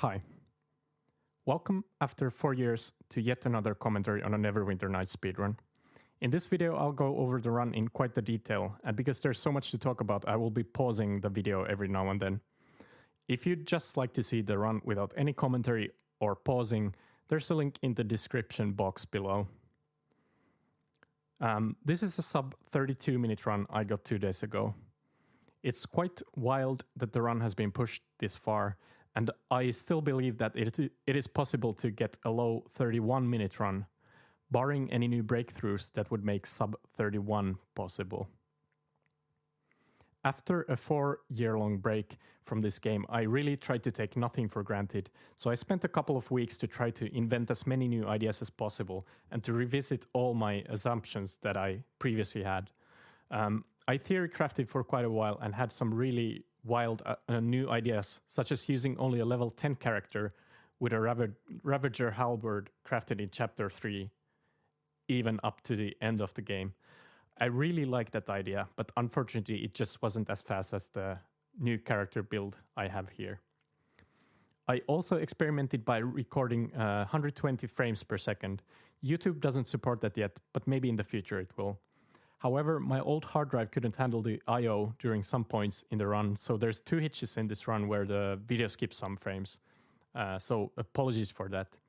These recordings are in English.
Hi. Welcome after 4 years to yet another commentary on a Neverwinter Nights speedrun. In this video I'll go over the run in quite the detail, and because there's so much to talk about I will be pausing the video every now and then. If you'd just like to see the run without any commentary or pausing, there's a link in the description box below. This is a sub 32 minute run I got 2 days ago. It's quite wild that the run has been pushed this far, and I still believe that it is possible to get a low 31 minute run, barring any new breakthroughs that would make sub 31 possible. After a 4-year-long break from this game, I really tried to take nothing for granted, so I spent a couple of weeks to try to invent as many new ideas as possible and to revisit all my assumptions that I previously had. I theory crafted for quite a while and had some really wild new ideas, such as using only a level 10 character with a Ravager halberd crafted in chapter 3, even up to the end of the game. I really liked that idea, but unfortunately it just wasn't as fast as the new character build I have here. I also experimented by recording 120 frames per second. YouTube doesn't support that yet, but maybe in the future it will. However, my old hard drive couldn't handle the I/O during some points in the run, so there's 2 hitches in this run where the video skips some frames. So apologies for that.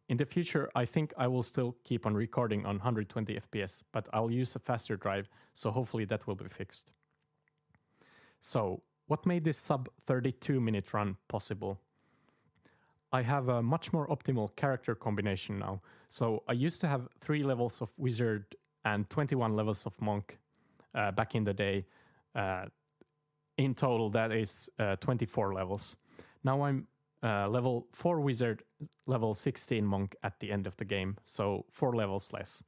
In the future, I think I will still keep on recording on 120 FPS, but I'll use a faster drive, so hopefully that will be fixed. So, what made this sub 32 minute run possible? I have a much more optimal character combination now. So I used to have 3 levels of wizard and 21 levels of monk back in the day. In total, that is 24 levels. Now I'm level 4 wizard, level 16 monk at the end of the game, so 4 levels less.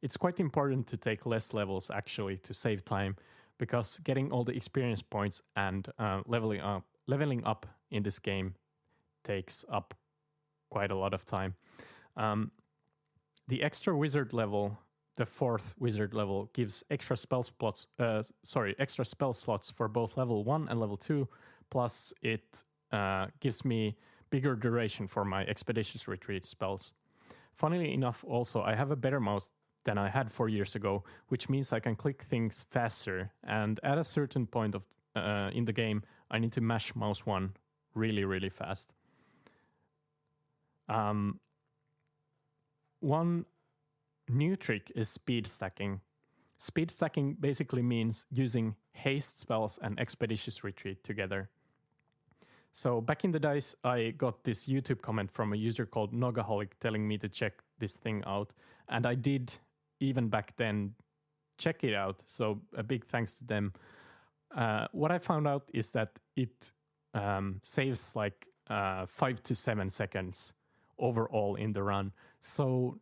It's quite important to take less levels actually to save time, because getting all the experience points and leveling up in this game takes up quite a lot of time. The extra wizard level, the 4th wizard level, gives extra spell slots for both level 1 and level 2, plus it gives me bigger duration for my expeditious retreat spells. Funnily enough, also, I have a better mouse than I had 4 years ago, which means I can click things faster, and at a certain point of in the game, I need to mash mouse 1 really, really fast. One new trick is speed stacking. Speed stacking basically means using haste spells and expeditious retreat together. So back in the days, I got this YouTube comment from a user called Nogaholic telling me to check this thing out, and I did, even back then, check it out, so a big thanks to them. What I found out is that it saves like 5 to 7 seconds overall in the run, so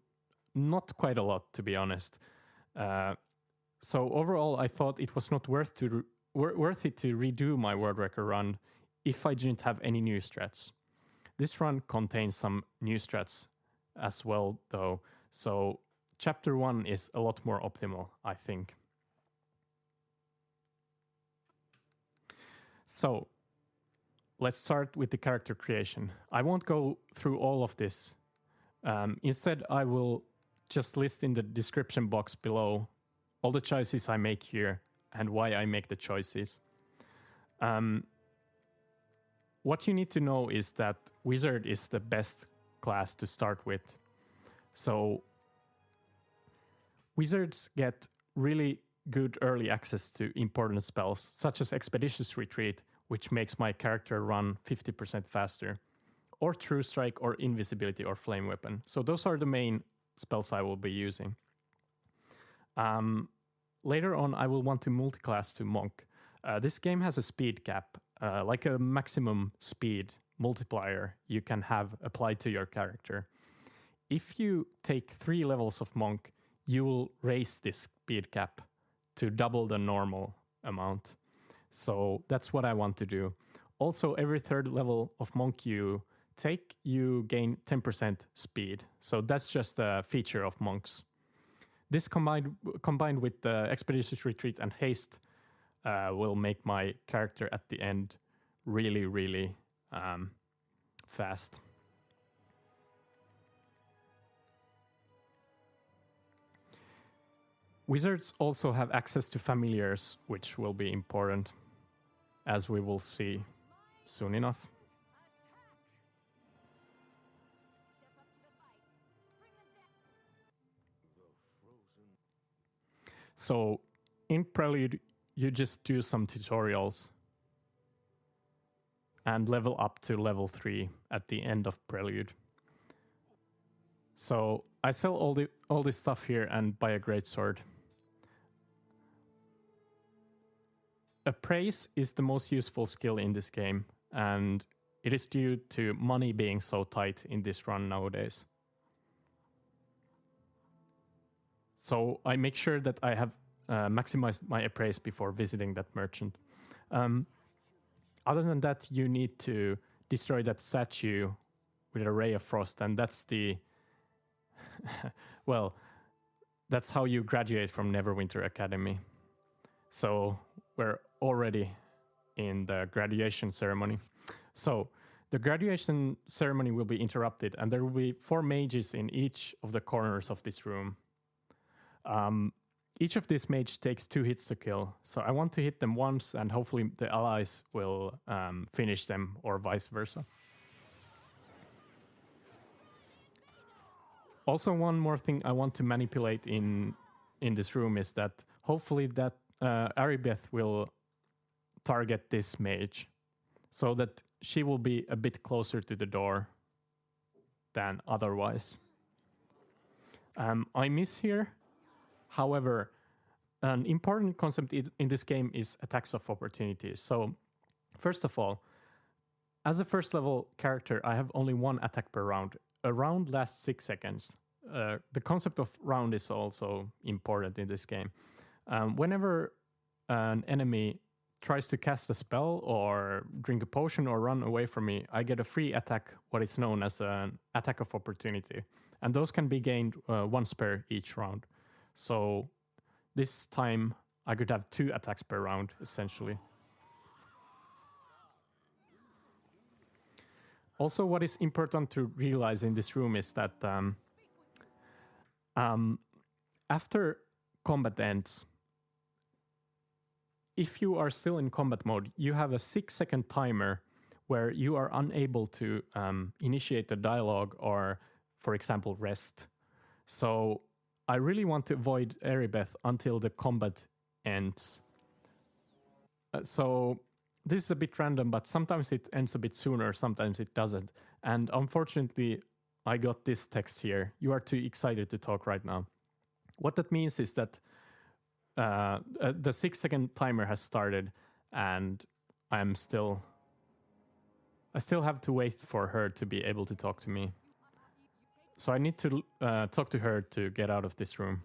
not quite a lot, to be honest. So overall, I thought it was not worth it to redo my world record run if I didn't have any new strats. This run contains some new strats as well, though, so chapter 1 is a lot more optimal, I think. So, let's start with the character creation. I won't go through all of this. Instead, I will just list in the description box below all the choices I make here and why I make the choices. What you need to know is that Wizard is the best class to start with. So Wizards get really good early access to important spells, such as Expeditious Retreat, which makes my character run 50% faster, or True Strike, or Invisibility, or Flame Weapon. So those are the main spells I will be using. Later on, I will want to multiclass to Monk. This game has a speed cap, like a maximum speed multiplier you can have applied to your character. If you take 3 levels of Monk, you will raise this speed cap to double the normal amount. So that's what I want to do. Also, every 3rd level of Monk you take, you gain 10% speed. So that's just a feature of Monks. This combined with the Expeditious Retreat and Haste will make my character at the end really, really fast. Wizards also have access to familiars, which will be important, as we will see soon enough. So in Prelude, you just do some tutorials and level up to level 3 at the end of Prelude. So I sell all this stuff here and buy a greatsword. Appraise is the most useful skill in this game, and it is due to money being so tight in this run nowadays. So I make sure that I have maximized my appraise before visiting that merchant. Other than that, you need to destroy that statue with a ray of frost, and that's the... well, that's how you graduate from Neverwinter Academy. So we're already in the graduation ceremony. So the graduation ceremony will be interrupted, and there will be 4 mages in each of the corners of this room. Each of these mages takes 2 hits to kill, so I want to hit them once, and hopefully the allies will finish them, or vice versa. Also, one more thing I want to manipulate in this room is that hopefully that Aribeth will target this mage, so that she will be a bit closer to the door than otherwise. I miss here. However, an important concept in this game is attacks of opportunities. So, first of all, as a first level character, I have only 1 attack per round. A round lasts 6 seconds. The concept of round is also important in this game. Whenever an enemy tries to cast a spell or drink a potion or run away from me, I get a free attack, what is known as an attack of opportunity. And those can be gained once per each round. So this time I could have 2 attacks per round, essentially. Also, what is important to realize in this room is that after combat ends, if you are still in combat mode, you have a 6-second timer where you are unable to initiate a dialogue or, for example, rest. So I really want to avoid Aribeth until the combat ends. So this is a bit random, but sometimes it ends a bit sooner, sometimes it doesn't. And unfortunately, I got this text here. You are too excited to talk right now. What that means is that the 6-second timer has started, and I still have to wait for her to be able to talk to me. So I need to talk to her to get out of this room.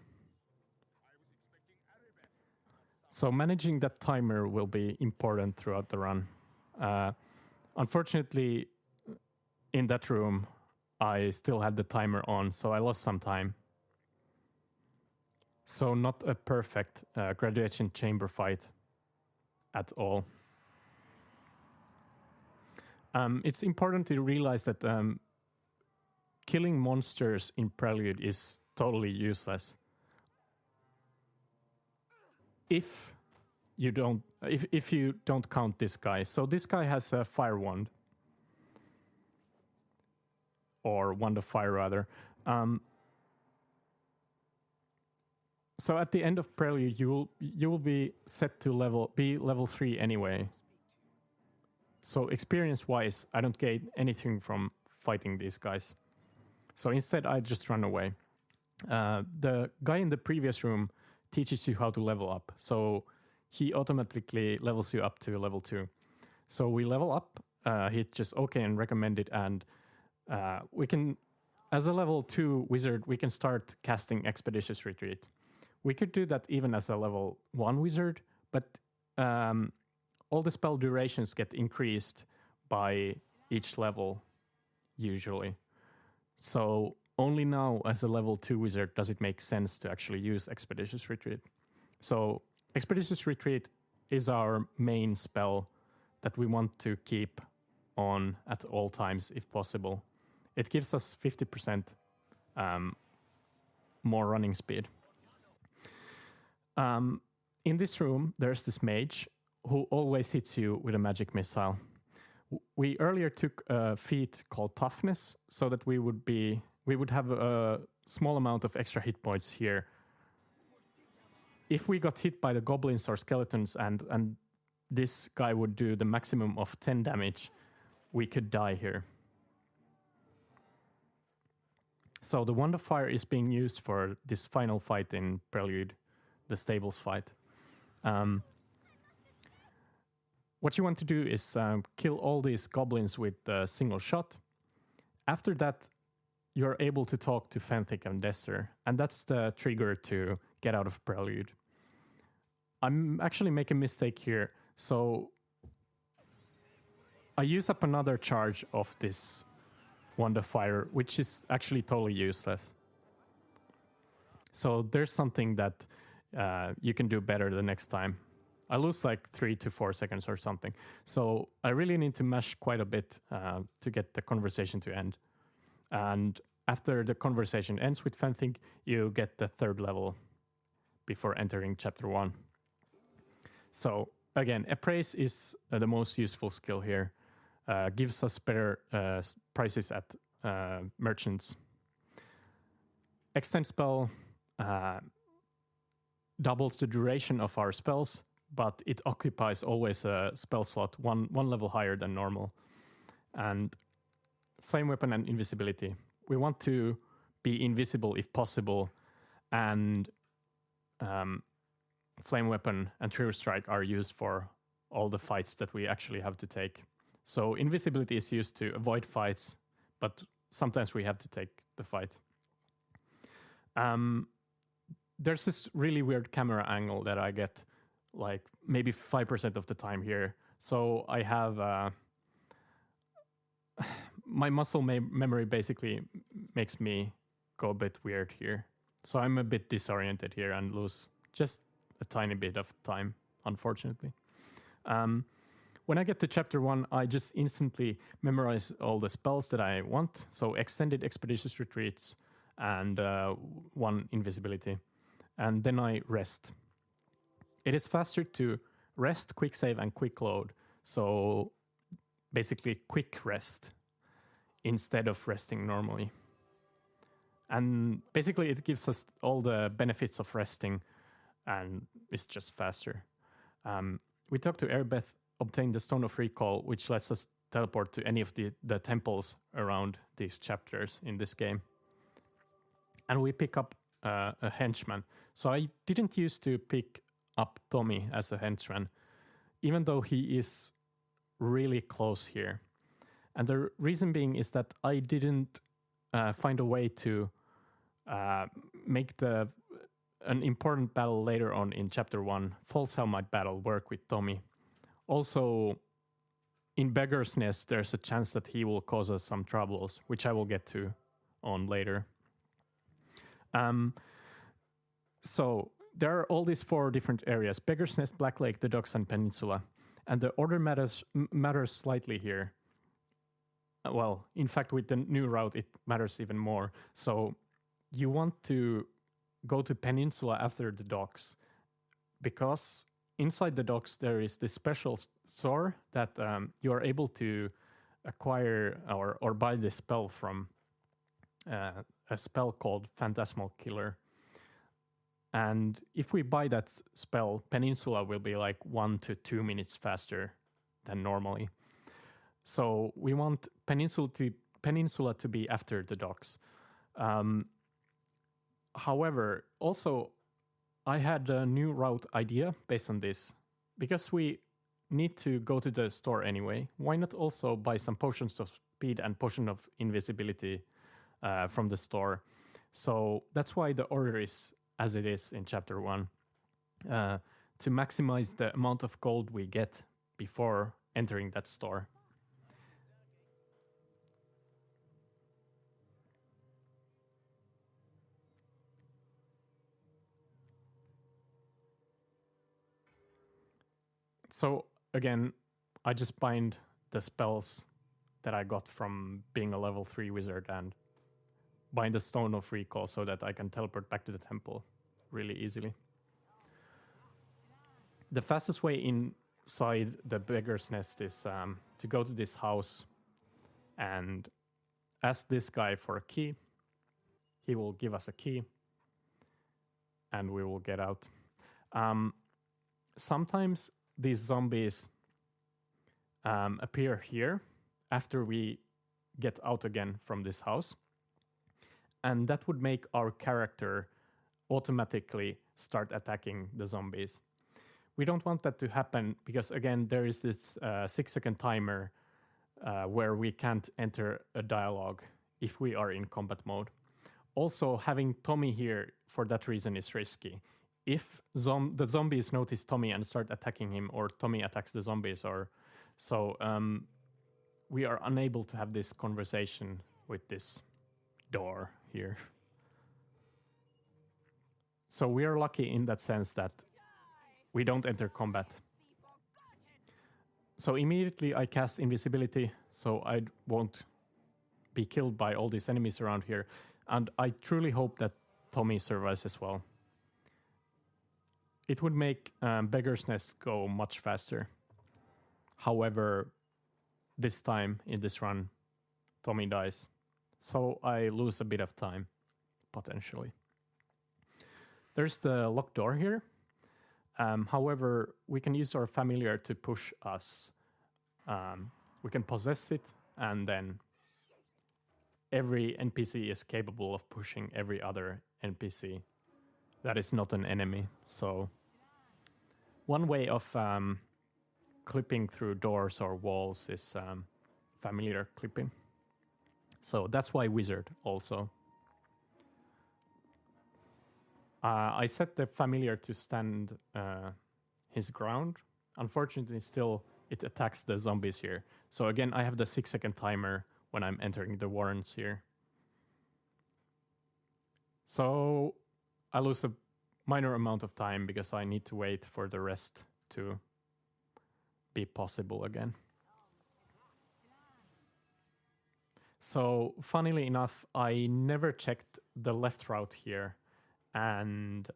So managing that timer will be important throughout the run. Unfortunately, in that room, I still had the timer on, so I lost some time. So not a perfect graduation chamber fight at all. It's important to realize that killing monsters in Prelude is totally useless. If you don't count this guy. So this guy has a fire wand. Or wand of fire, rather. So at the end of Prelude, you will be set to level 3 anyway. So experience-wise, I don't gain anything from fighting these guys. So instead, I just run away. The guy in the previous room teaches you how to level up. So he automatically levels you up to level 2. So we level up, hit just OK and recommended, and we can, as a level 2 wizard, we can start casting Expeditious Retreat. We could do that even as a level 1 wizard, but all the spell durations get increased by each level, usually. So only now, as a level 2 wizard, does it make sense to actually use Expeditious Retreat. So Expeditious Retreat is our main spell that we want to keep on at all times if possible. It gives us 50% more running speed. In this room, there's this mage who always hits you with a magic missile. We earlier took a feat called Toughness so that we would have a small amount of extra hit points here. If we got hit by the goblins or skeletons and this guy would do the maximum of 10 damage, we could die here. So the Wand of Fire is being used for this final fight in Prelude, the stables fight. What you want to do is kill all these goblins with a single shot. After that, you're able to talk to Fenthic and Dester, and that's the trigger to get out of Prelude. I'm actually making a mistake here, so I use up another charge of this Wand of Fire, which is actually totally useless. So there's something that you can do better the next time. I lose like 3 to 4 seconds or something. So I really need to mash quite a bit to get the conversation to end. And after the conversation ends with Fenthic, you get the 3rd level before entering chapter 1. So again, Appraise is the most useful skill here. Gives us better prices at merchants. Extend spell doubles the duration of our spells, but it occupies always a spell slot one level higher than normal. And Flame Weapon and Invisibility. We want to be invisible if possible, and Flame Weapon and True Strike are used for all the fights that we actually have to take. So Invisibility is used to avoid fights, but sometimes we have to take the fight. There's this really weird camera angle that I get like maybe 5% of the time here. So I have my muscle memory basically makes me go a bit weird here. So I'm a bit disoriented here and lose just a tiny bit of time, unfortunately. When I get to chapter 1, I just instantly memorize all the spells that I want. So Extended Expeditious Retreats and 1 Invisibility. And then I rest. It is faster to rest, quick save, and quick load. So basically quick rest instead of resting normally. And basically it gives us all the benefits of resting and it's just faster. We talked to Airbeth, obtained the Stone of Recall, which lets us teleport to any of the temples around these chapters in this game. And we pick up a henchman. So I didn't used to pick up Tommy as a henchman, even though he is really close here. And the reason being is that I didn't find a way to make an important battle later on in chapter 1, False Helmite battle, work with Tommy. Also, in Beggar's Nest, there's a chance that he will cause us some troubles, which I will get to on later. So there are all these 4 different areas: Beggar's Nest, Black Lake, the Docks, and Peninsula. And the order matters slightly here. Well, in fact, with the new route, it matters even more. So you want to go to Peninsula after the Docks, because inside the Docks there is this special store that you are able to acquire or buy this spell from, a spell called Phantasmal Killer. And if we buy that spell, Peninsula will be like 1 to 2 minutes faster than normally. So we want Peninsula to be after the Docks. However, also I had a new route idea based on this. Because we need to go to the store anyway, why not also buy some potions of speed and potion of invisibility from the store? So that's why the order is as it is in chapter 1, to maximize the amount of gold we get before entering that store. So again, I just bind the spells that I got from being a level 3 wizard and buying the Stone of Recall so that I can teleport back to the temple really easily. The fastest way inside the Beggar's Nest is to go to this house and ask this guy for a key. He will give us a key and we will get out. Sometimes these zombies appear here after we get out again from this house. And that would make our character automatically start attacking the zombies. We don't want that to happen because, again, there is this 6-second timer where we can't enter a dialogue if we are in combat mode. Also, having Tommy here for that reason is risky. If the zombies notice Tommy and start attacking him, or Tommy attacks the zombies, or so, we are unable to have this conversation with this door here. So we are lucky in that sense that we don't enter combat. So immediately I cast invisibility, so I won't be killed by all these enemies around here. And I truly hope that Tommy survives as well. It would make Beggar's Nest go much faster. However, this time in this run, Tommy dies. So I lose a bit of time, potentially. There's the locked door here. However, we can use our familiar to push us. We can possess it, and then every NPC is capable of pushing every other NPC that is not an enemy. So one way of clipping through doors or walls is familiar clipping. So that's why wizard also. I set the familiar to stand his ground. Unfortunately, still it attacks the zombies here. So again, I have the 6-second timer when I'm entering the warrens here. So I lose a minor amount of time because I need to wait for the rest to be possible again. So funnily enough, I never checked the left route here. And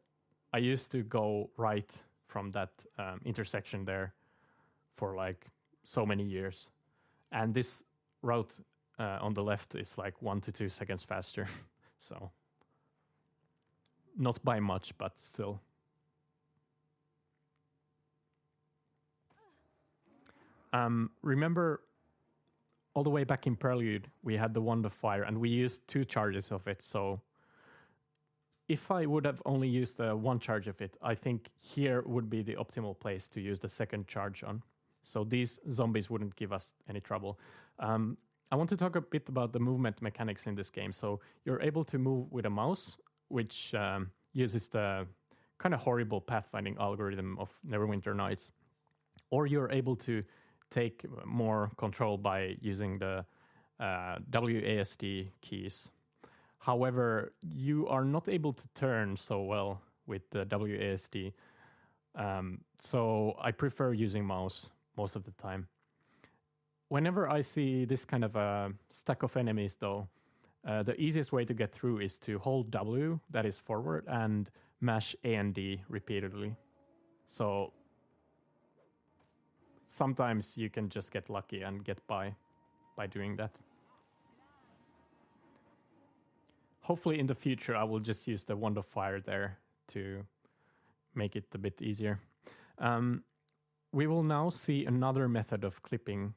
I used to go right from that intersection there for like so many years. And this route on the left is like 1 to 2 seconds faster. So not by much, but still. Remember, all the way back in Prelude, we had the Wand of Fire, and we used 2 charges of it. So if I would have only used 1 charge of it, I think here would be the optimal place to use the 2nd charge on. So these zombies wouldn't give us any trouble. I want to talk a bit about the movement mechanics in this game. So you're able to move with a mouse, which uses the kind of horrible pathfinding algorithm of Neverwinter Nights. Or you're able to take more control by using the WASD keys. However, you are not able to turn so well with the WASD. So I prefer using mouse most of the time. Whenever I see this kind of a stack of enemies, though, the easiest way to get through is to hold W, that is forward, and mash A and D repeatedly. So sometimes you can just get lucky and get by doing that. Hopefully in the future I will just use the Wand of Fire there to make it a bit easier. We will now see another method of clipping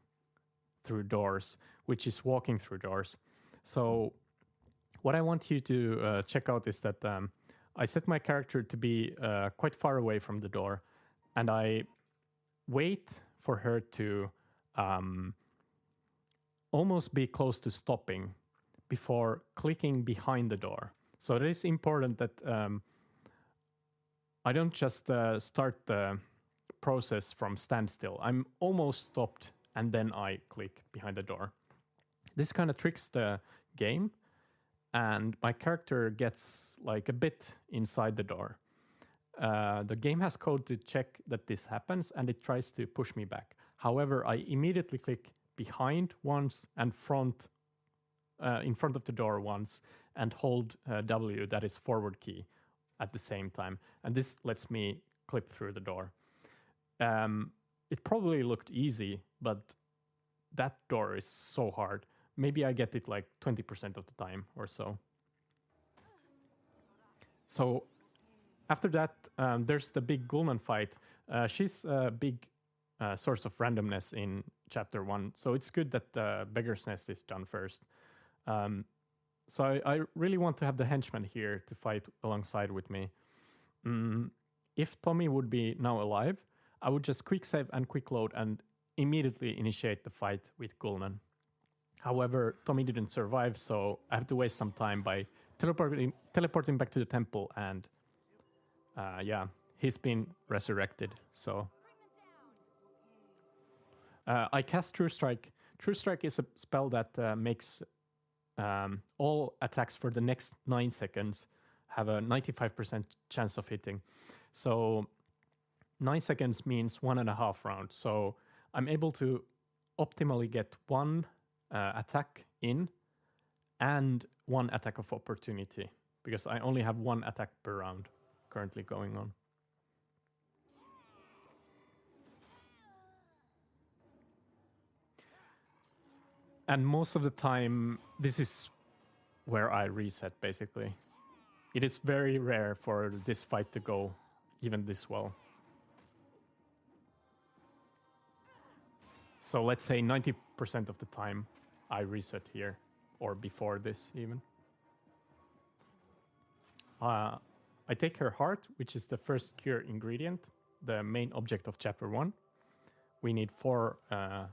through doors, which is walking through doors. So what I want you to check out is that I set my character to be quite far away from the door, and I wait for her to almost be close to stopping before clicking behind the door. So it is important that I don't just start the process from standstill. I'm almost stopped and then I click behind the door. This kind of tricks the game, and my character gets like a bit inside the door. The game has code to check that this happens, and it tries to push me back. However, I immediately click behind once and in front of the door once, and hold W, that is forward key, at the same time. And this lets me clip through the door. It probably looked easy, but that door is so hard. Maybe I get it like 20% of the time or so. So after that, there's the big Gulman fight. She's a big source of randomness in Chapter 1, so it's good that the Beggar's Nest is done first. So I really want to have the henchman here to fight alongside with me. If Tommy would be now alive, I would just quick save and quick load and immediately initiate the fight with Gulman. However, Tommy didn't survive, so I have to waste some time by teleporting back to the temple, and yeah, he's been resurrected. So I cast True Strike. True Strike is a spell that makes all attacks for the next 9 seconds have a 95% chance of hitting. So 9 seconds means 1.5 rounds. So I'm able to optimally get one attack in and one attack of opportunity, because I only have one attack per round currently going on. And most of the time, this is where I reset, basically. It is very rare for this fight to go even this well. So let's say 90% of the time I reset here, or before this even. I take her heart, which is the first cure ingredient, the main object of Chapter 1. We need 4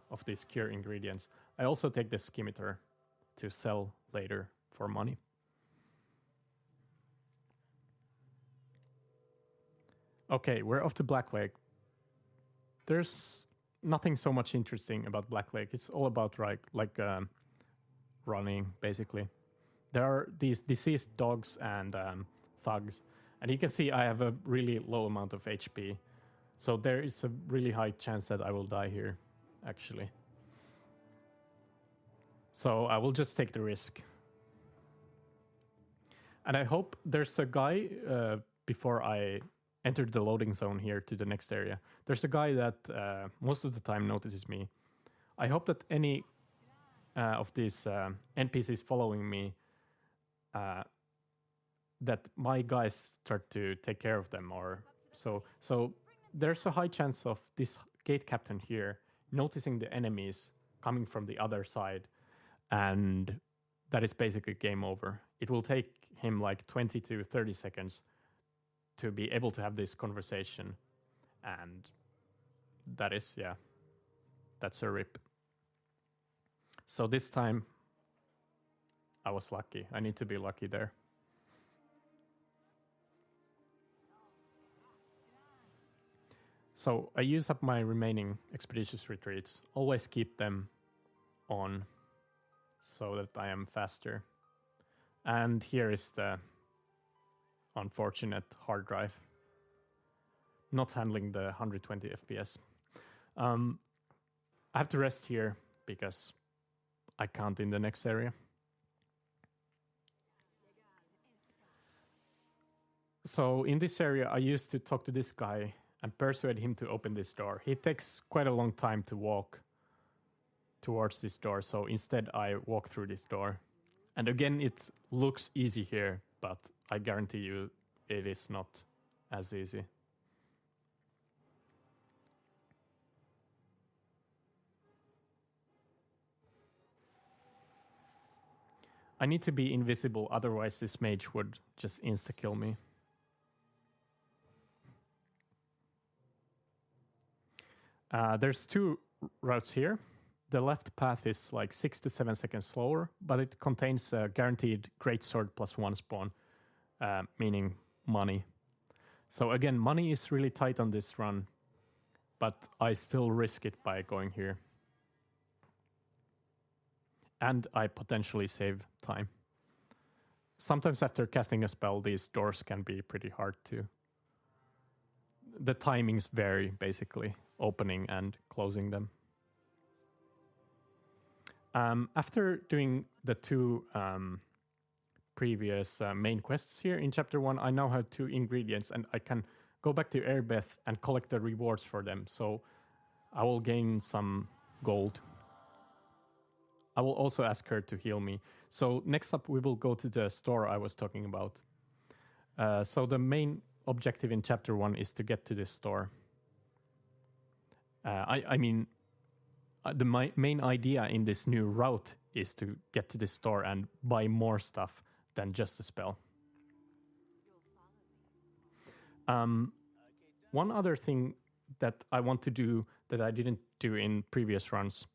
of these cure ingredients. I also take the scimitar to sell later for money. Okay, we're off to Black Lake. There's nothing so much interesting about Black Lake. It's all about like running, basically. There are these deceased dogs and thugs. And you can see I have a really low amount of HP. So there is a really high chance that I will die here, actually. So I will just take the risk. And I hope there's a guy, before I enter the loading zone here to the next area, there's a guy that most of the time notices me. I hope that any of these NPCs following me, that my guys start to take care of them, or so there's a high chance of this gate captain here noticing the enemies coming from the other side, and that is basically game over. It will take him like 20 to 30 seconds to be able to have this conversation, and that is, yeah, that's a rip. So this time I was lucky. I need to be lucky there. So I use up my remaining expeditious retreats. Always keep them on so that I am faster. And here is the unfortunate hard drive. Not handling the 120 FPS. I have to rest here because I can't in the next area. So in this area, I used to talk to this guy and persuade him to open this door. It takes quite a long time to walk towards this door, so instead I walk through this door. And again, it looks easy here, but I guarantee you it is not as easy. I need to be invisible, otherwise this mage would just insta-kill me. There's 2 routes here. The left path is like 6 to 7 seconds slower, but it contains a guaranteed greatsword +1 spawn, meaning money. So again, money is really tight on this run, but I still risk it by going here. And I potentially save time. Sometimes after casting a spell, these doors can be pretty hard to... The timings vary, basically, opening and closing them. After doing the two previous main quests here in Chapter 1, I now have 2 ingredients, and I can go back to Airbeth and collect the rewards for them. So I will gain some gold. I will also ask her to heal me. So next up, we will go to the store I was talking about. So the main objective in Chapter 1 is to get to this store. I mean, the main idea in this new route is to get to this store and buy more stuff than just a spell. One other thing that I want to do that I didn't do in previous runs,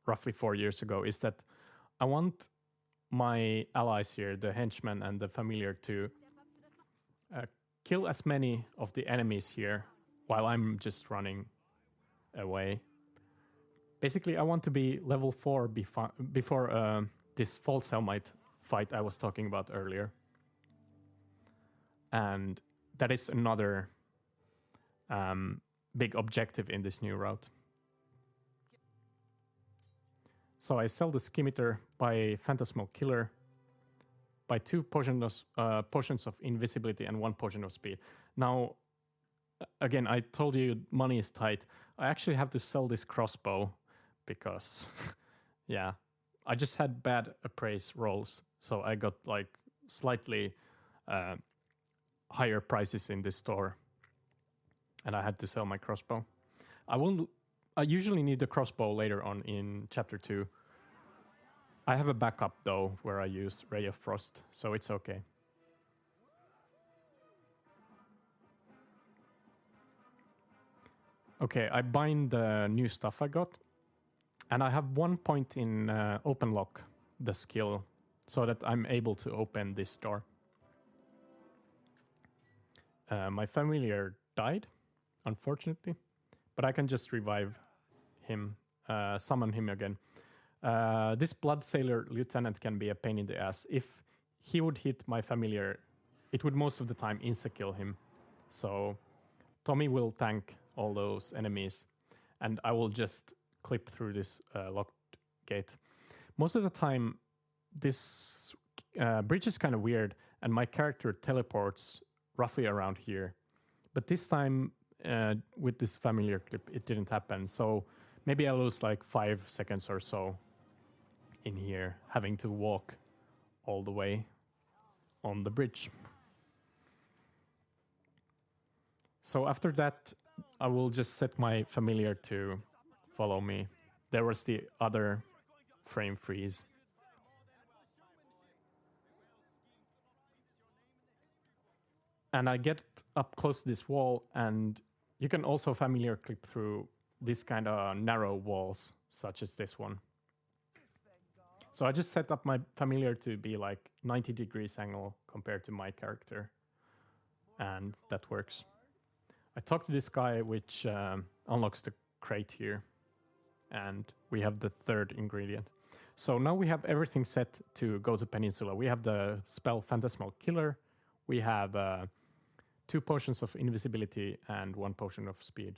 roughly 4 years ago, is that I want my allies here, the henchmen and the familiar, to kill as many of the enemies here while I'm just running away. Basically, I want to be level 4 before this False Helmite fight I was talking about earlier. And that is another big objective in this new route. So I sell the Scimitar, buy Phantasmal Killer, buy 2 potions of invisibility and 1 potion of speed. Now, again, I told you money is tight. I actually have to sell this crossbow because, yeah, I just had bad appraise rolls. So I got like slightly higher prices in this store, and I had to sell my crossbow. I usually need the crossbow later on in Chapter 2. I have a backup though where I use Ray of Frost, so it's okay. Okay, I bind the new stuff I got, and I have 1 point in open lock, the skill, so that I'm able to open this door. My familiar died, unfortunately, but I can just revive him, summon him again. This Blood Sailor Lieutenant can be a pain in the ass. If he would hit my familiar, it would most of the time insta-kill him. So Tommy will tank all those enemies, and I will just clip through this locked gate. Most of the time, this bridge is kind of weird, and my character teleports roughly around here. But this time, with this familiar clip, it didn't happen. So maybe I lose like 5 seconds or so in here, having to walk all the way on the bridge. So after that, I will just set my familiar to follow me. There was the other frame freeze. And I get up close to this wall, and you can also familiar clip through this kind of narrow walls, such as this one. So I just set up my familiar to be like 90 degrees angle compared to my character, and that works. I talk to this guy, which unlocks the crate here, and we have the 3rd ingredient. So now we have everything set to go to Peninsula. We have the spell Phantasmal Killer, we have 2 potions of invisibility and 1 potion of speed.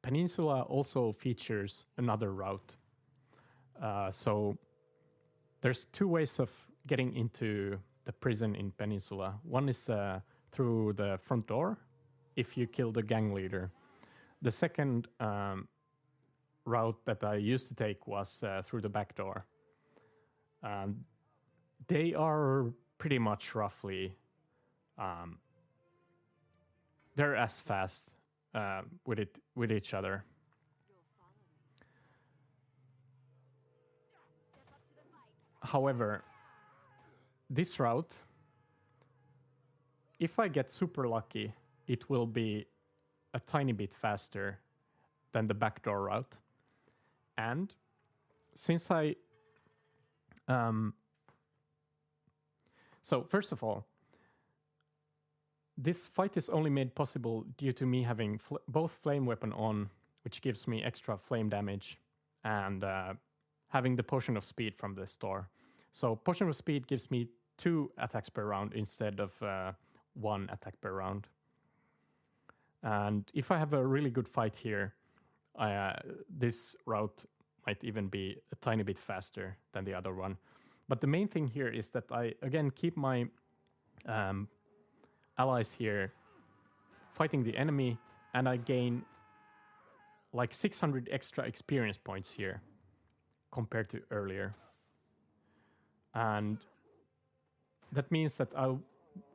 Peninsula also features another route. So there's 2 ways of getting into the prison in Peninsula. One is through the front door, if you kill the gang leader. The second route that I used to take was through the back door. They are pretty much roughly, they're as fast with each other. However, this route, if I get super lucky, it will be a tiny bit faster than the backdoor route. And since so first of all, this fight is only made possible due to me having both flame weapon on, which gives me extra flame damage, and having the potion of speed from the store. So potion of speed gives me 2 attacks per round instead of 1 attack per round. And if I have a really good fight here, this route might even be a tiny bit faster than the other one. But the main thing here is that I, again, keep my allies here fighting the enemy, and I gain like 600 extra experience points here compared to earlier. And that means that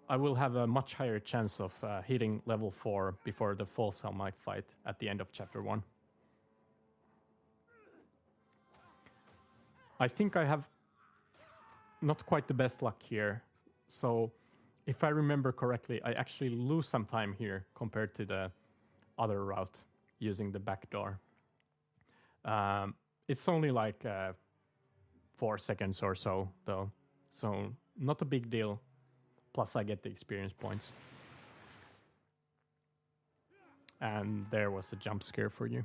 I will have a much higher chance of hitting level 4 before the False Helmite fight at the end of Chapter 1. I think I have not quite the best luck here. So if I remember correctly, I actually lose some time here compared to the other route using the back door. It's only like 4 seconds or so, though. So not a big deal. Plus I get the experience points. And there was a jump scare for you.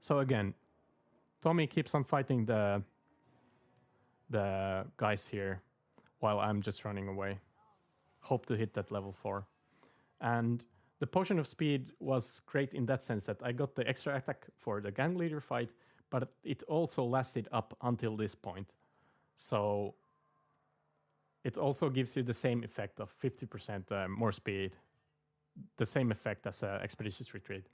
So again, Tommy keeps on fighting the guys here while I'm just running away. Hope to hit that level 4. And the Potion of Speed was great in that sense that I got the extra attack for the gang leader fight, but it also lasted up until this point. So it also gives you the same effect of 50% more speed, the same effect as Expeditious Retreat.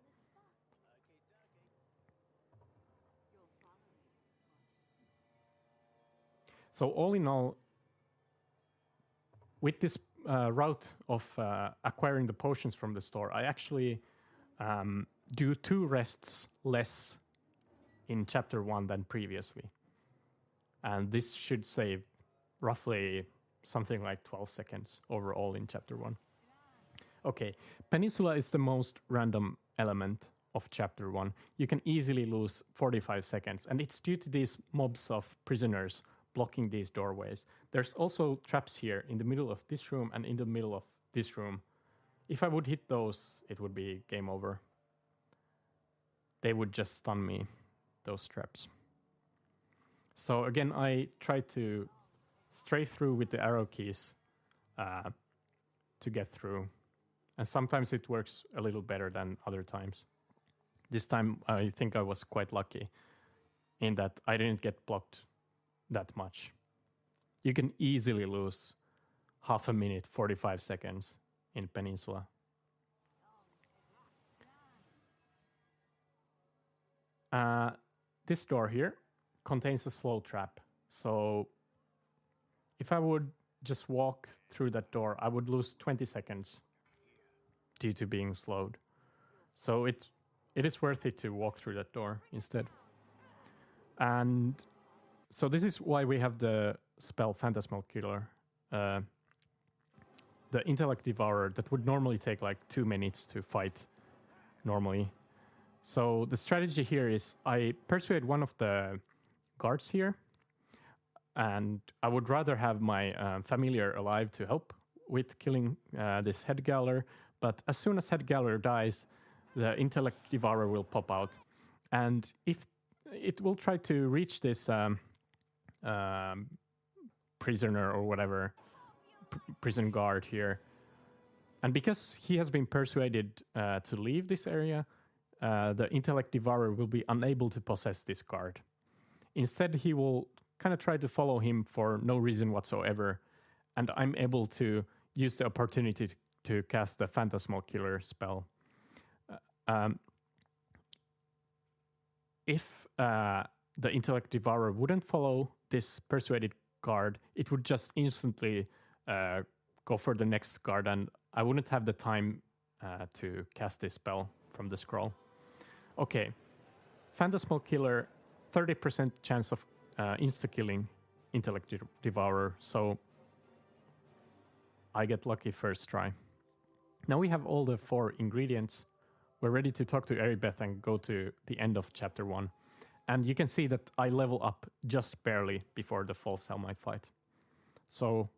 So all in all, with this route of acquiring the potions from the store, I actually do 2 rests less in Chapter 1 than previously. And this should save roughly something like 12 seconds overall in Chapter 1. Okay, Peninsula is the most random element of Chapter 1. You can easily lose 45 seconds, and it's due to these mobs of prisoners blocking these doorways. There's also traps here in the middle of this room and in the middle of this room. If I would hit those, it would be game over. They would just stun me, those traps. So again, I try to stray through with the arrow keys to get through. And sometimes it works a little better than other times. This time, I think I was quite lucky in that I didn't get blocked that much. You can easily lose half a minute, 45 seconds in Peninsula. This door here contains a slow trap. So if I would just walk through that door, I would lose 20 seconds due to being slowed. So it is worth it to walk through that door instead. And so this is why we have the spell Phantasmal Killer, the Intellect Devourer that would normally take like 2 minutes to fight normally. So the strategy here is I persuade one of the guards here, and I would rather have my familiar alive to help with killing this head galler, but as soon as head galler dies, the Intellect Devourer will pop out, and if it will try to reach this prisoner or whatever, prison guard here. And because he has been persuaded to leave this area, the Intellect Devourer will be unable to possess this guard. Instead, he will kind of try to follow him for no reason whatsoever, and I'm able to use the opportunity to cast the Phantasmal Killer spell. If the Intellect Devourer wouldn't follow this persuaded guard, it would just instantly go for the next guard, and I wouldn't have the time to cast this spell from the scroll. Okay, Phantasmal Killer, 30% chance of insta-killing Intellect Devourer, so I get lucky first try. Now we have all the 4 ingredients. We're ready to talk to Eribeth and go to the end of Chapter 1. And you can see that I level up just barely before the False Helmite fight. So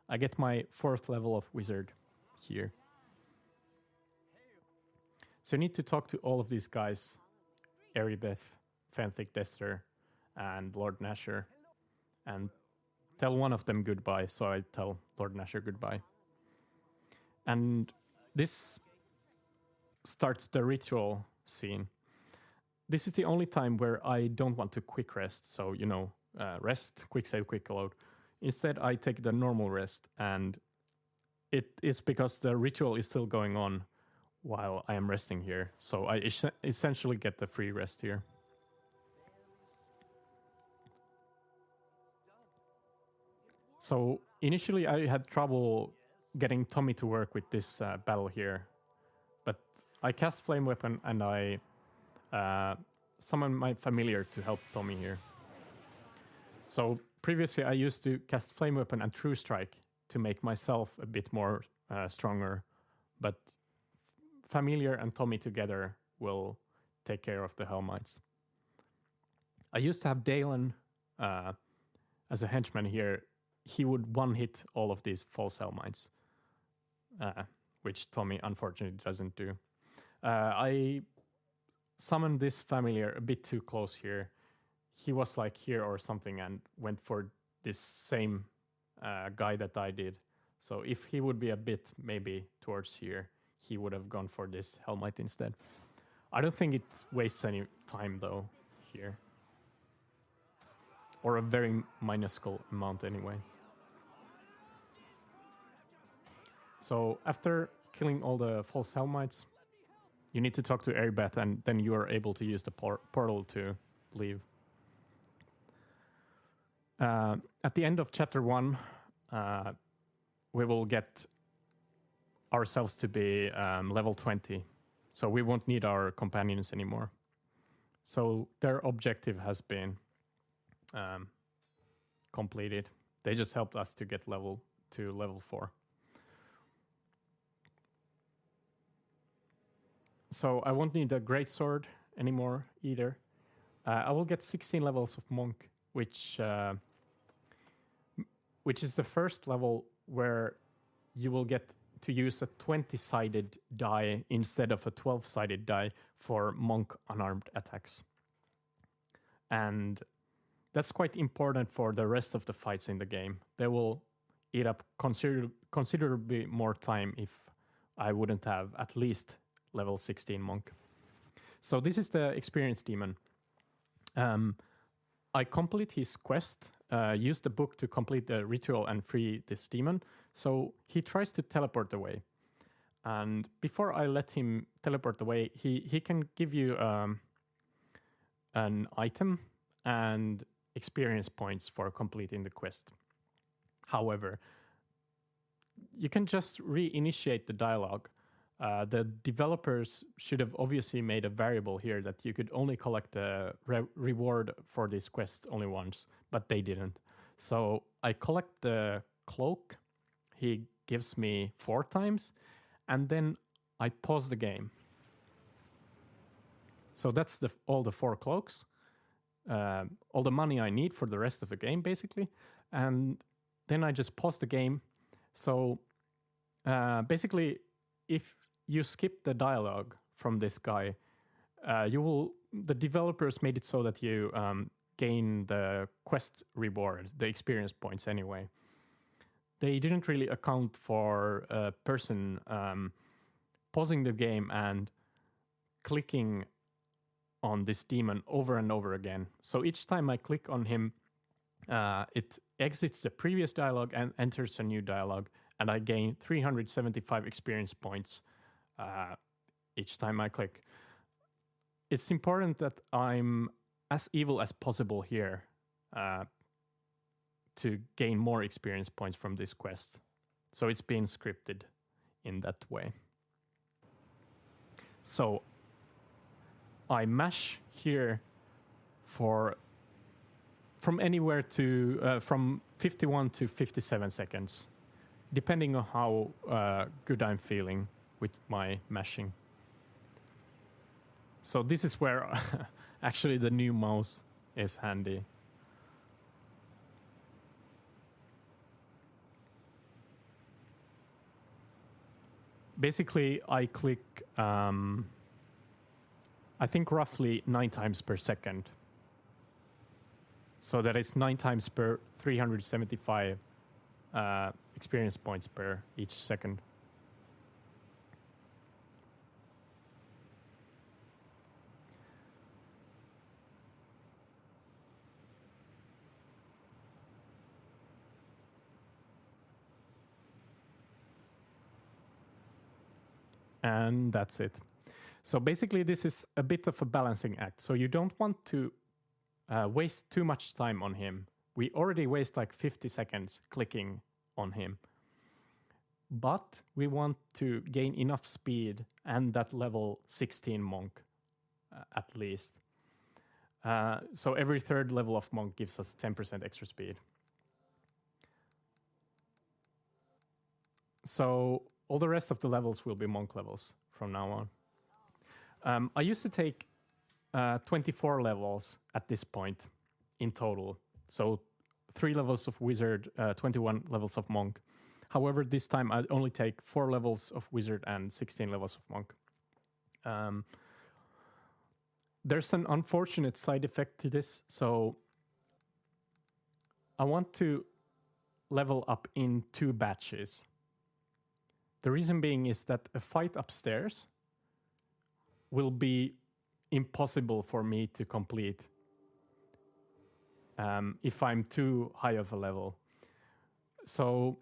I get my 4th level of Wizard here. So you need to talk to all of these guys, Eribeth, Fenthic Dester, and Lord Nasher, and tell one of them goodbye. So I tell Lord Nasher goodbye. And this starts the ritual scene. This is the only time where I don't want to quick rest. So, rest, quick save, quick load. Instead, I take the normal rest, and it is because the ritual is still going on while I am resting here. So I essentially get the free rest here. So initially I had trouble getting Tommy to work with this battle here, but I cast Flame Weapon and I summon my familiar to help Tommy here. So previously I used to cast Flame Weapon and True Strike to make myself a bit more stronger, but Familiar and Tommy together will take care of the Helmites. I used to have Dalen as a henchman here. He would one-hit all of these False Helmites, which Tommy unfortunately doesn't do. I summoned this Familiar a bit too close here. He was like here or something and went for this same guy that I did. So if he would be a bit maybe towards here, he would have gone for this Helmite instead. I don't think it wastes any time though here. Or a very minuscule amount anyway. So after killing all the False Helmites, you need to talk to Airbeth and then you are able to use the portal to leave. At the end of chapter 1, we will get ourselves to be level 20. So we won't need our companions anymore. So their objective has been completed. They just helped us to get level 4. So I won't need a greatsword anymore either. I will get 16 levels of monk, which is the first level where you will get to use a 20-sided die instead of a 12-sided die for monk unarmed attacks. And that's quite important for the rest of the fights in the game. They will eat up considerably more time if I wouldn't have at least level 16 monk. So this is the experience demon. I complete his quest, use the book to complete the ritual and free this demon. So he tries to teleport away. And before I let him teleport away, he can give you an item and experience points for completing the quest. However, you can just reinitiate the dialogue. The developers should have obviously made a variable here that you could only collect the reward for this quest only once, but they didn't. So I collect the cloak. He gives me 4 times, and then I pause the game. So that's all the 4 cloaks, all the money I need for the rest of the game, basically. And then I just pause the game. So basically, if you skip the dialogue from this guy, the developers made it so that you gain the quest reward, the experience points anyway. They didn't really account for a person pausing the game and clicking on this demon over and over again. So each time I click on him, it exits the previous dialogue and enters a new dialogue, and I gain 375 experience points each time I click. It's important that I'm as evil as possible here to gain more experience points from this quest. So it's been scripted in that way. So I mash here from anywhere to from 51 to 57 seconds, depending on how good I'm feeling with my mashing. So this is where actually the new mouse is handy. Basically, I click, I think roughly 9 times per second. So that is 9 times per 375 experience points per each second. And that's it. So basically, this is a bit of a balancing act. So you don't want to waste too much time on him. We already waste like 50 seconds clicking on him. But we want to gain enough speed and that level 16 monk at least. So every third level of monk gives us 10% extra speed. So all the rest of the levels will be monk levels from now on. I used to take 24 levels at this point in total. So 3 levels of wizard, 21 levels of monk. However, this time I only take 4 levels of wizard and 16 levels of monk. There's an unfortunate side effect to this. So I want to level up in 2 batches. The reason being is that a fight upstairs will be impossible for me to complete if I'm too high of a level. So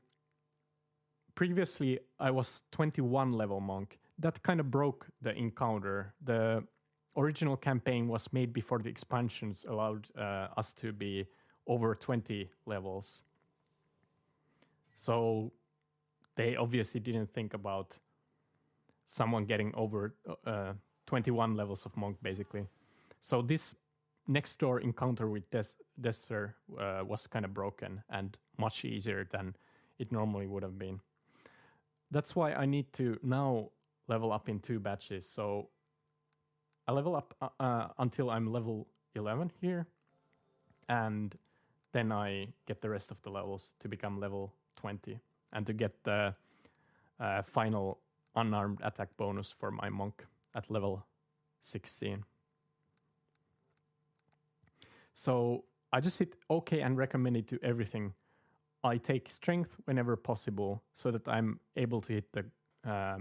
previously I was 21 level monk. That kind of broke the encounter. The original campaign was made before the expansions allowed us to be over 20 levels. So they obviously didn't think about someone getting over 21 levels of monk, basically. So this next door encounter with Dexter was kind of broken and much easier than it normally would have been. That's why I need to now level up in 2 batches. So I level up until I'm level 11 here, and then I get the rest of the levels to become level 20 and to get the final unarmed attack bonus for my monk at level 16. So I just hit OK and recommend it to everything. I take strength whenever possible so that I'm able to hit the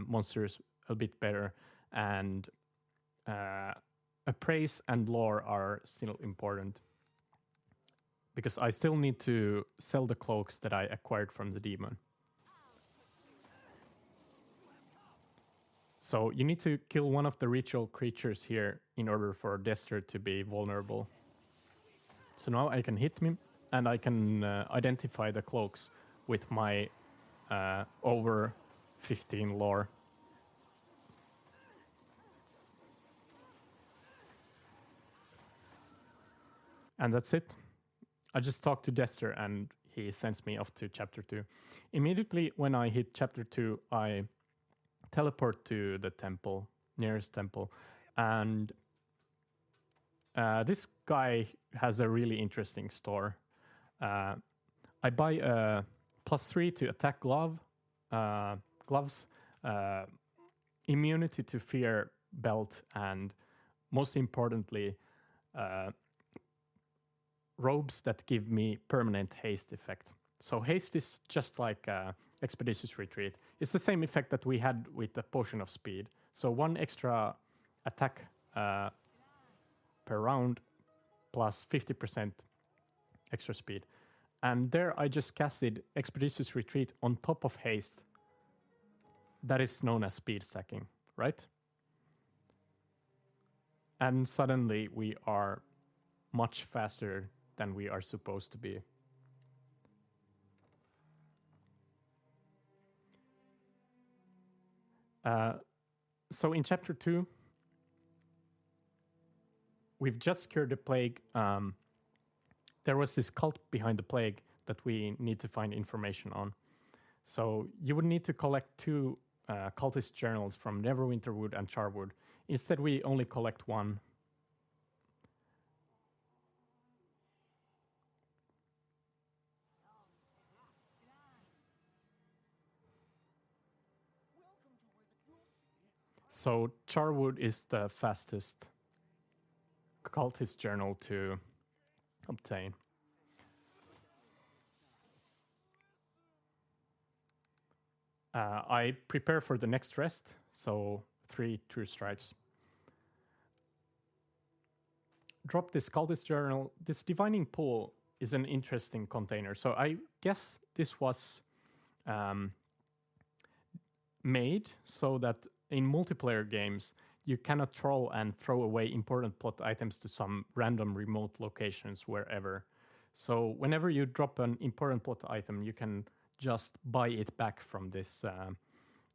monsters a bit better, and appraise and lore are still important because I still need to sell the cloaks that I acquired from the demon. So you need to kill one of the ritual creatures here in order for Dexter to be vulnerable. So now I can hit him and I can identify the cloaks with my over 15 lore. And that's it. I just talked to Dexter and he sends me off to chapter 2. Immediately when I hit chapter 2, I teleport to the temple, nearest temple, and this guy has a really interesting store. I buy a +3 to attack gloves, immunity to fear belt, and most importantly, robes that give me permanent haste effect. So haste is just like Expeditious Retreat. It's the same effect that we had with the Potion of Speed. So 1 extra attack per round plus 50% extra speed. And there I just casted Expeditious Retreat on top of haste. That is known as speed stacking, right? And suddenly we are much faster than we are supposed to be. So in chapter 2, we've just cured the plague. There was this cult behind the plague that we need to find information on. So you would need to collect 2 cultist journals from Neverwinter Wood and Charwood. Instead, we only collect 1. So Charwood is the fastest cultist journal to obtain. I prepare for the next rest, so 3 true strikes. Drop this cultist journal. This divining pool is an interesting container. So I guess this was made so that in multiplayer games, you cannot troll and throw away important plot items to some random remote locations wherever. So whenever you drop an important plot item, you can just buy it back from this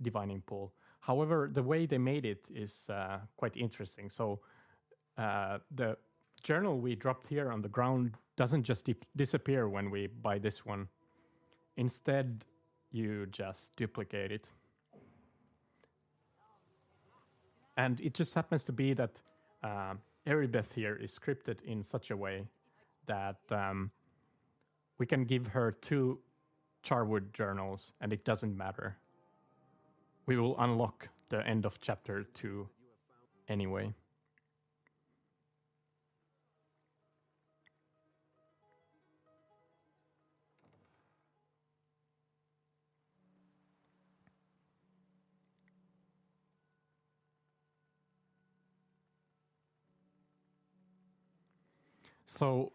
divining pool. However, the way they made it is quite interesting. So the journal we dropped here on the ground doesn't just disappear when we buy this one. Instead, you just duplicate it. And it just happens to be that Eribeth here is scripted in such a way that we can give her 2 Charwood journals and it doesn't matter. We will unlock the end of chapter 2 anyway. So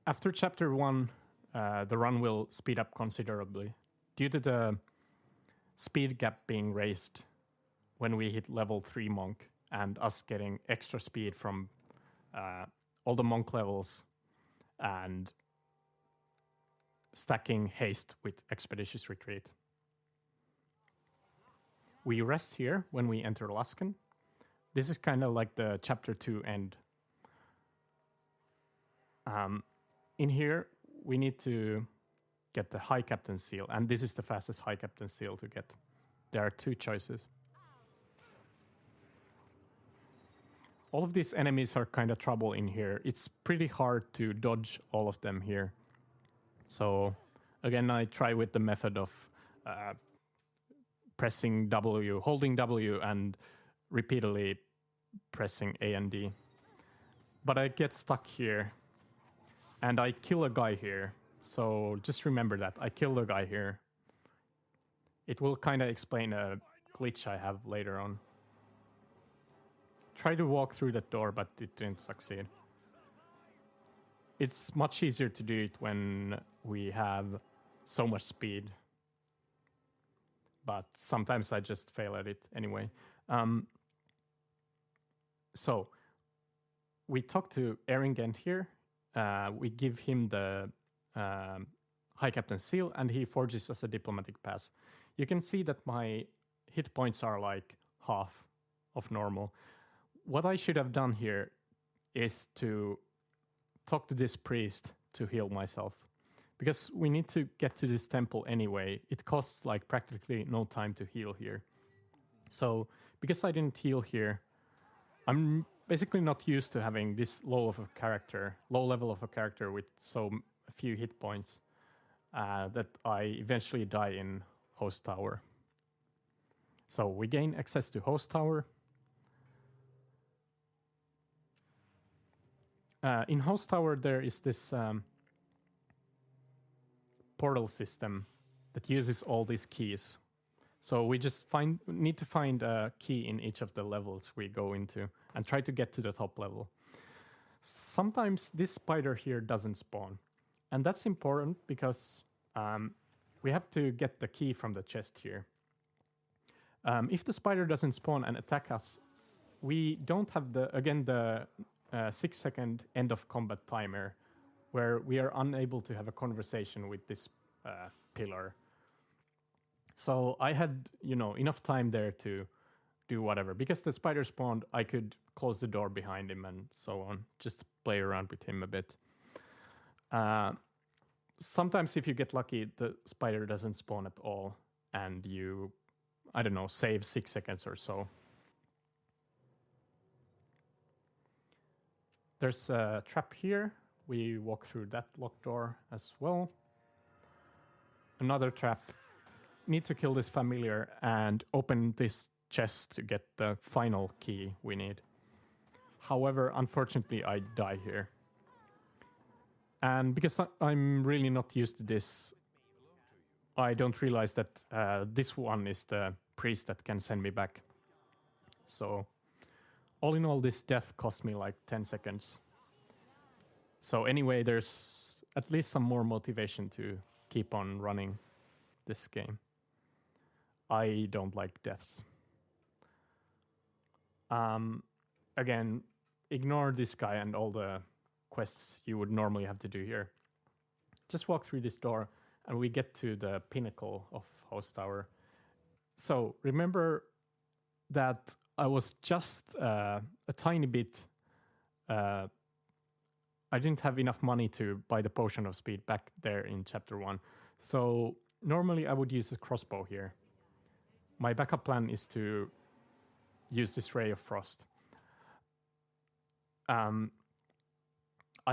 after chapter 1, the run will speed up considerably due to the speed gap being raised when we hit level 3 monk and us getting extra speed from all the monk levels and stacking haste with expeditious retreat. We rest here when we enter Luskan. This is kind of like the chapter 2 end. In here, we need to get the High Captain Seal, and this is the fastest High Captain Seal to get. There are 2 choices. All of these enemies are kind of trouble in here. It's pretty hard to dodge all of them here. So again, I try with the method of pressing W, holding W, and repeatedly pressing A and D. But I get stuck here, and I kill a guy here. So just remember that. I killed a guy here. It will kind of explain a glitch I have later on. Try to walk through that door, but it didn't succeed. It's much easier to do it when we have so much speed. But sometimes I just fail at it anyway. So we talk to Eringent here. We give him the High Captain Seal, and he forges us a diplomatic pass. You can see that my hit points are like half of normal. What I should have done here is to talk to this priest to heal myself, because we need to get to this temple anyway. It costs like practically no time to heal here. So because I didn't heal here, I'm basically not used to having this low level of a character with so few hit points that I eventually die in Host Tower. So we gain access to Host Tower. In Host Tower, there is this portal system that uses all these keys. So we just need to find a key in each of the levels we go into and try to get to the top level. Sometimes this spider here doesn't spawn. And that's important because we have to get the key from the chest here. If the spider doesn't spawn and attack us, we don't have the 6-second end of combat timer where we are unable to have a conversation with this pillar. So I had, enough time there to do whatever. Because the spider spawned, I could close the door behind him and so on. Just play around with him a bit. Sometimes if you get lucky, the spider doesn't spawn at all. And you, save 6 seconds or so. There's a trap here. We walk through that locked door as well. Another trap. Need to kill this familiar and open this chest to get the final key we need. However, unfortunately, I die here. And because I'm really not used to this, I don't realize that this one is the priest that can send me back. So all in all, this death cost me like 10 seconds. So anyway, there's at least some more motivation to keep on running this game. I don't like deaths. Again, ignore this guy and all the quests you would normally have to do here. Just walk through this door and we get to the pinnacle of House Tower. So remember that I was just a tiny bit... I didn't have enough money to buy the Potion of Speed back there in Chapter 1. So normally I would use a crossbow here. My backup plan is to use this Ray of Frost. I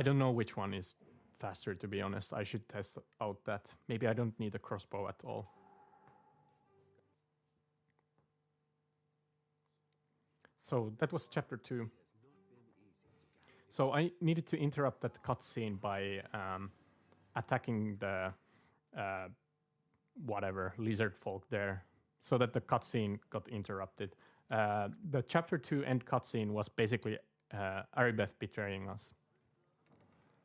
don't know which one is faster, to be honest. I should test out that. Maybe I don't need a crossbow at all. So that was Chapter 2. So I needed to interrupt that cutscene by attacking the whatever lizard folk there, so that the cutscene got interrupted. The Chapter 2 end cutscene was basically Aribeth betraying us,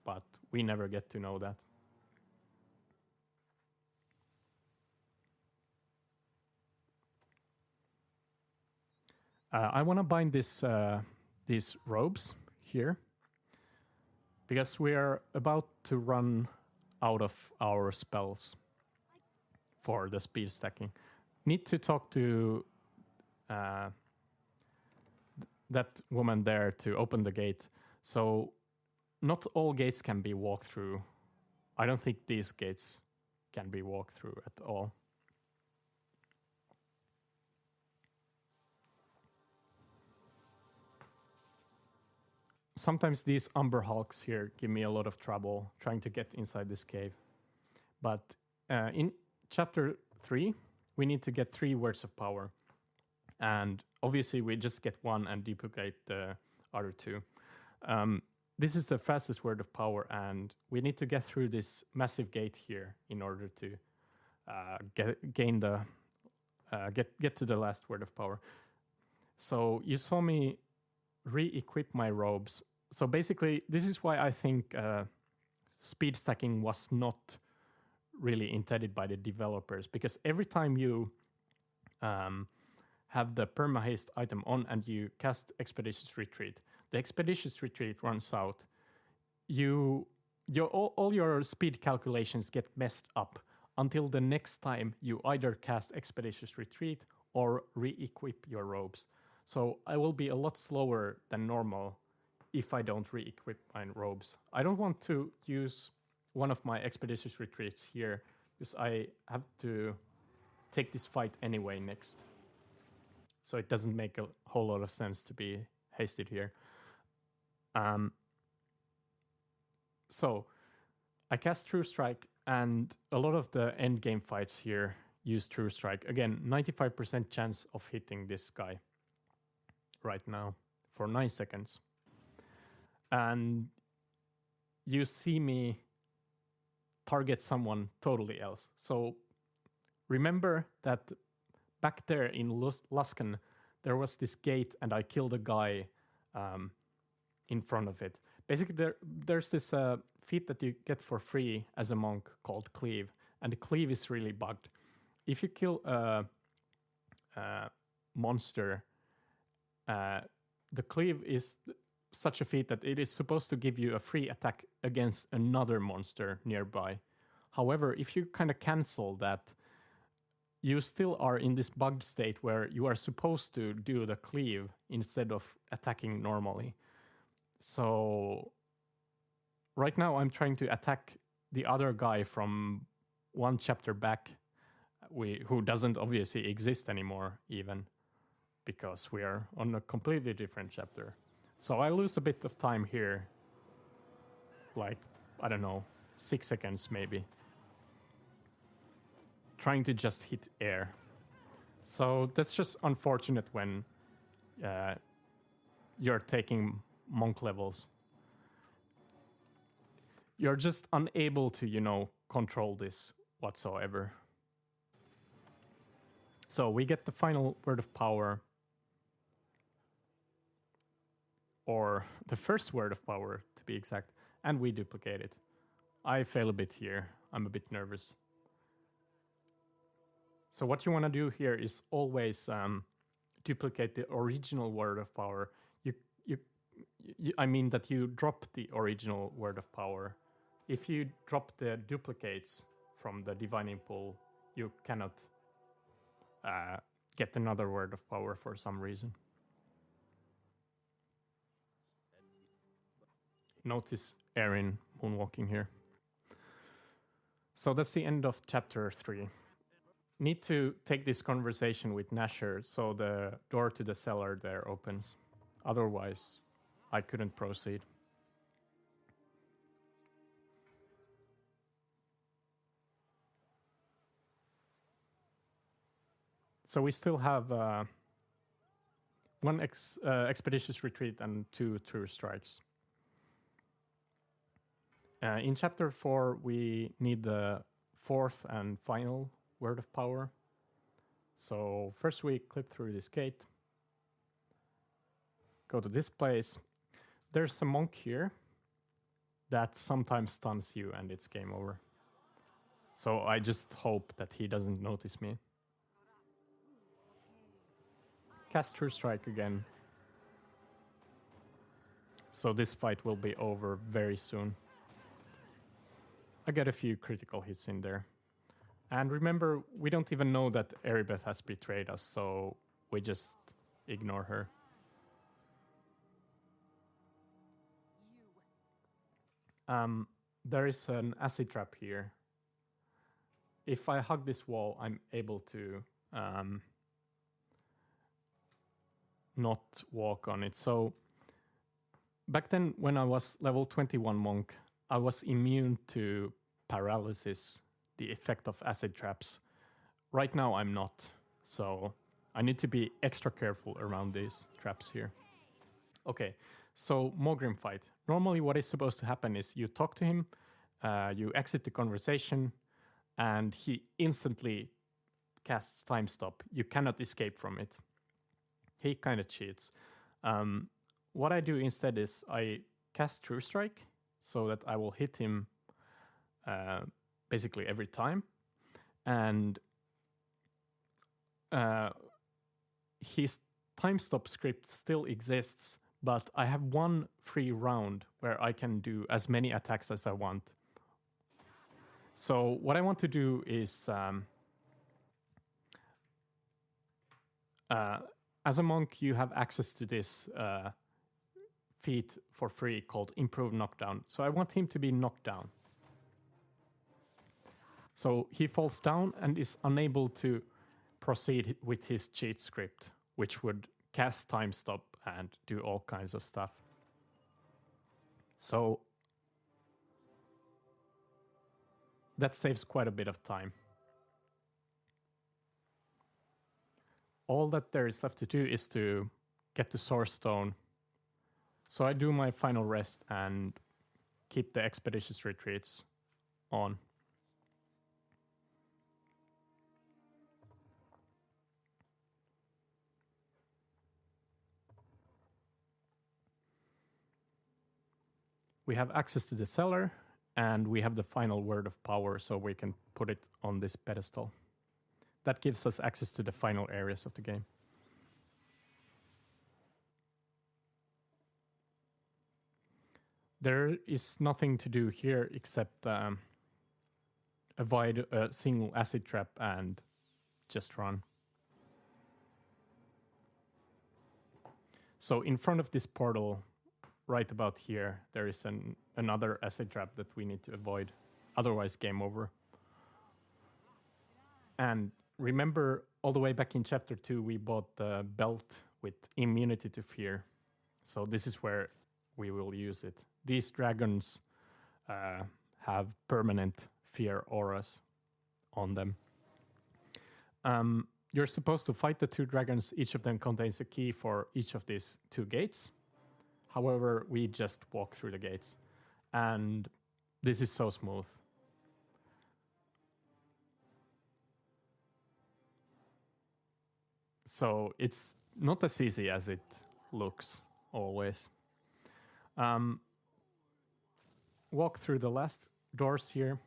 but we never get to know that. I want to bind these robes here, because we are about to run out of our spells for the speed stacking. Need to talk to that woman there to open the gate. So not all gates can be walked through. I don't think these gates can be walked through at all. Sometimes these Umber Hulks here give me a lot of trouble trying to get inside this cave. But in Chapter 3, we need to get 3 words of power. And obviously we just get 1 and duplicate the other 2. This is the fastest word of power, and we need to get through this massive gate here in order to get to the last word of power. So you saw me re-equip my robes. So basically, this is why I think speed stacking was not really intended by the developers, because every time you have the perma-haste item on and you cast Expeditious Retreat, the Expeditious Retreat runs out. All your speed calculations get messed up until the next time you either cast Expeditious Retreat or re-equip your robes. So I will be a lot slower than normal if I don't re-equip my robes. I don't want to use one of my Expeditious Retreats here, because I have to take this fight anyway next. So it doesn't make a whole lot of sense to be hasted here. So I cast True Strike, and a lot of the end game fights here use True Strike. Again, 95% chance of hitting this guy right now for 9 seconds. And you see me target someone totally else. So remember that back there in Luskan, there was this gate and I killed a guy in front of it. Basically, there's this feat that you get for free as a monk called Cleave, and the Cleave is really bugged. If you kill a monster, the Cleave is such a feat that it is supposed to give you a free attack against another monster nearby. However, if you kind of cancel that, you still are in this bugged state where you are supposed to do the Cleave instead of attacking normally. So right now I'm trying to attack the other guy from 1 chapter back, who doesn't obviously exist anymore even, because we are on a completely different chapter. So I lose a bit of time here, like, I don't know, 6 seconds maybe, trying to just hit air. So that's just unfortunate when you're taking monk levels. You're just unable to, control this whatsoever. So we get the final word of power, or the first word of power to be exact, and we duplicate it. I fail a bit here. I'm a bit nervous. So what you want to do here is always duplicate the original word of power, I mean that you drop the original word of power. If you drop the duplicates from the divining pool, you cannot get another word of power for some reason. Notice Erin moonwalking here. So that's the end of chapter 3. Need to take this conversation with Nasher so the door to the cellar there opens. Otherwise, I couldn't proceed. So we still have one expeditious retreat and 2 true strikes. In chapter 4, we need the 4th and final word of power. So first we clip through this gate, go to this place. There's a monk here that sometimes stuns you and it's game over. So I just hope that he doesn't notice me. Cast True Strike again. So this fight will be over very soon. I get a few critical hits in there. And remember, we don't even know that Erebeth has betrayed us, so we just ignore her. There is an acid trap here. If I hug this wall, I'm able to not walk on it. So back then, when I was level 21 monk, I was immune to paralysis, the effect of acid traps. Right now, I'm not. So I need to be extra careful around these traps here. Okay, so Mogrim fight. Normally what is supposed to happen is you talk to him, you exit the conversation, and he instantly casts time stop. You cannot escape from it. He kind of cheats. What I do instead is I cast True Strike so that I will hit him basically every time. And his time stop script still exists, but I have one free round where I can do as many attacks as I want. So what I want to do is, as a monk, you have access to this feat for free called Improved Knockdown. So I want him to be knocked down. So he falls down and is unable to proceed with his cheat script, which would cast time stop and do all kinds of stuff. So that saves quite a bit of time. All that there is left to do is to get the Source Stone. So I do my final rest and keep the expeditious retreats on. We have access to the cellar, and we have the final word of power, so we can put it on this pedestal. That gives us access to the final areas of the game. There is nothing to do here except avoid a single acid trap and just run. So in front of this portal, right about here, there is another acid trap that we need to avoid. Otherwise, game over. And remember, all the way back in chapter 2, we bought the belt with immunity to fear. So this is where we will use it. These dragons have permanent fear auras on them. You're supposed to fight the 2 dragons. Each of them contains a key for each of these 2 gates. However, we just walk through the gates. And this is so smooth. So it's not as easy as it looks always. Walk through the last doors here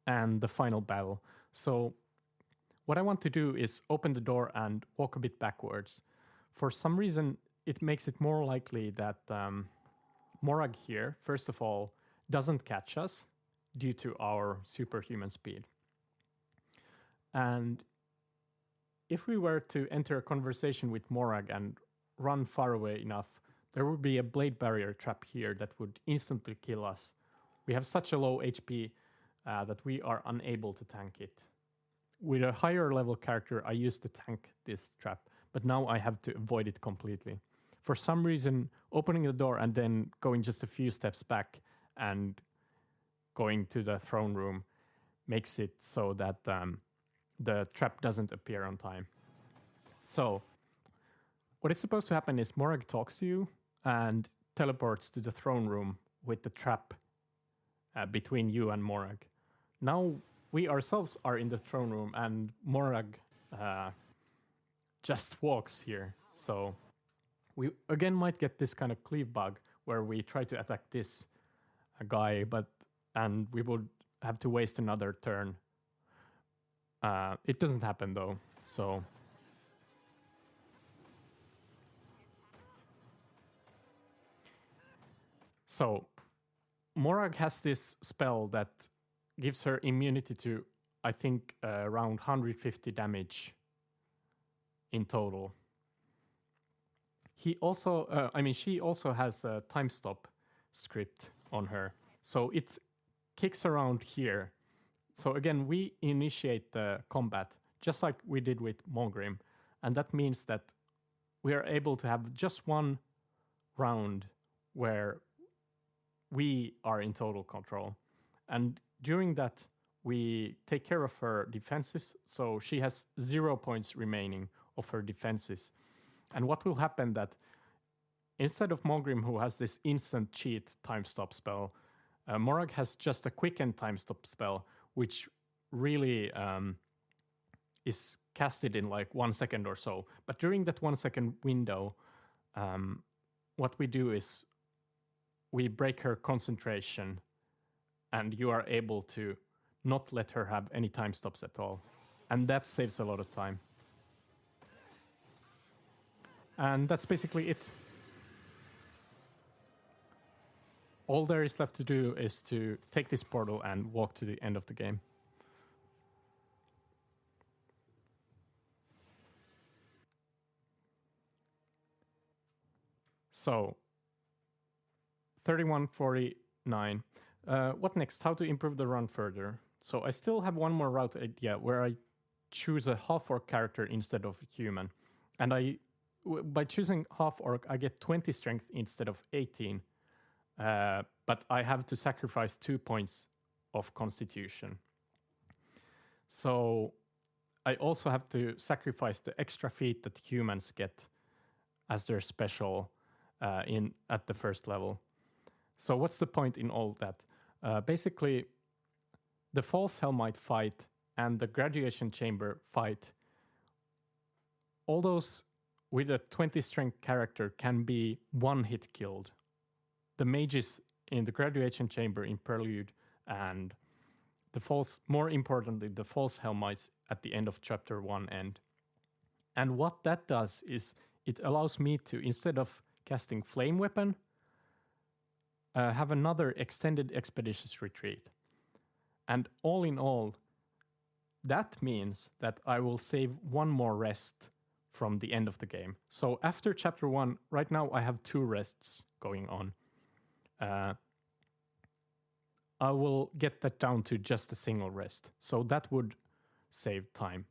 and the final battle. So what I want to do is open the door and walk a bit backwards. For some reason, it makes it more likely that Morag here, first of all, doesn't catch us due to our superhuman speed. And if we were to enter a conversation with Morag and run far away enough, there would be a blade barrier trap here that would instantly kill us. We have such a low HP that we are unable to tank it. With a higher level character, I used to tank this trap, but now I have to avoid it completely. For some reason, opening the door and then going just a few steps back and going to the throne room makes it so that the trap doesn't appear on time. So, what is supposed to happen is Morag talks to you and teleports to the throne room with the trap between you and Morag. Now we ourselves are in the throne room and Morag just walks here. So we again might get this kind of cleave bug where we try to attack this guy, and we would have to waste another turn. It doesn't happen though, So Morag has this spell that gives her immunity to, I think, around 150 damage in total. She also has a time stop script on her. So it kicks around here. So again, we initiate the combat just like we did with Mogrim. And that means that we are able to have just one round where we are in total control. And during that, we take care of her defenses. So she has 0 points remaining of her defenses. And what will happen that instead of Mogrim, who has this instant cheat time stop spell, Morag has just a quicken time stop spell, which really is casted in like 1 second or so. But during that 1 second window, what we do is we break her concentration and you are able to not let her have any time stops at all. And that saves a lot of time. And that's basically it. All there is left to do is to take this portal and walk to the end of the game. So, 3149. What next? How to improve the run further? So I still have one more route idea where I choose a half-orc character instead of human. And by choosing half-orc, I get 20 strength instead of 18. But I have to sacrifice 2 points of constitution. So I also have to sacrifice the extra feat that humans get as their special at the first level. So what's the point in all that? Basically, the False Helmite fight and the Graduation Chamber fight, all those with a 20 strength character can be one hit killed. The mages in the Graduation Chamber in Prelude and more importantly, the False Helmites at the end of Chapter 1 end. And what that does is it allows me to, instead of casting Flame Weapon, have another extended Expeditious Retreat. And all in all, that means that I will save one more rest from the end of the game. So after Chapter 1, right now I have 2 rests going on. I will get that down to just a single rest. So that would save time.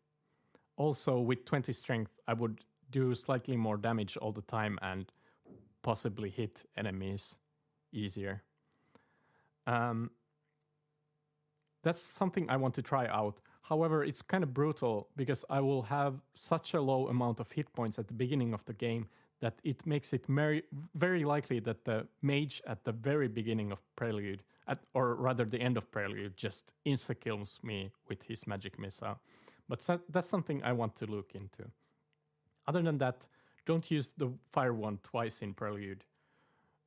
Also, with 20 strength, I would do slightly more damage all the time and possibly hit enemies easier. That's something I want to try out. However, it's kind of brutal because I will have such a low amount of hit points at the beginning of the game that it makes it very, very likely that the mage at the very beginning of Prelude, or rather the end of Prelude, just insta-kills me with his magic missile. But that's something I want to look into. Other than that, don't use the fire wand twice in Prelude,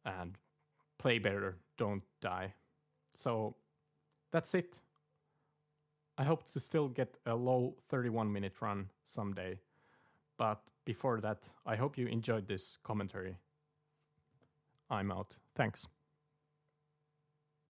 and play better, don't die. So that's it. I hope to still get a low 31-minute run someday. But before that, I hope you enjoyed this commentary. I'm out. Thanks.